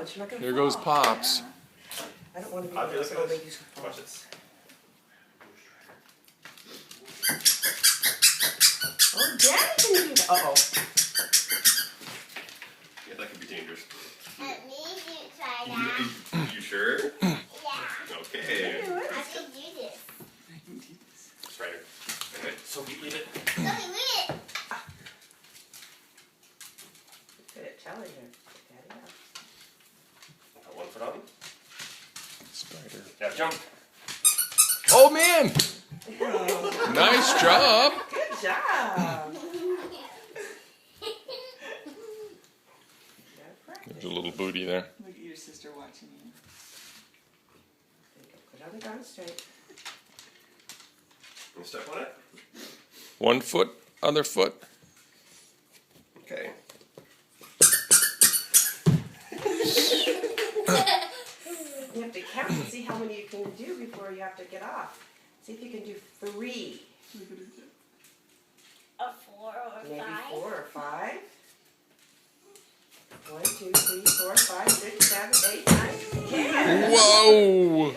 challenge. You're not gonna Here fall. goes Pops. Yeah. I don't want to be I'll do those this old one. ladies who fall. Watch this. Oh, Daddy can do that. Uh-oh. Yeah, that could be dangerous. Let me try that. You sure? Yeah. Okay. I can do this. Let's try it. Okay, Sophie, leave it. Let me read it. Good at telling her. Daddy, Got 1 foot on. Spider. Now jump. Oh man! oh. Nice job. Good job. There's a little booty there. Look at your sister watching you. Put on the gun straight. You step on it. 1 foot, other foot. Okay. You have to count and see how many you can do before you have to get off. See if you can do 3. Look at it. A 4 or Maybe 5. 4 or 5. 1, 2, 3, 4, 5, 6, 7, 8, 9, 10. Whoa!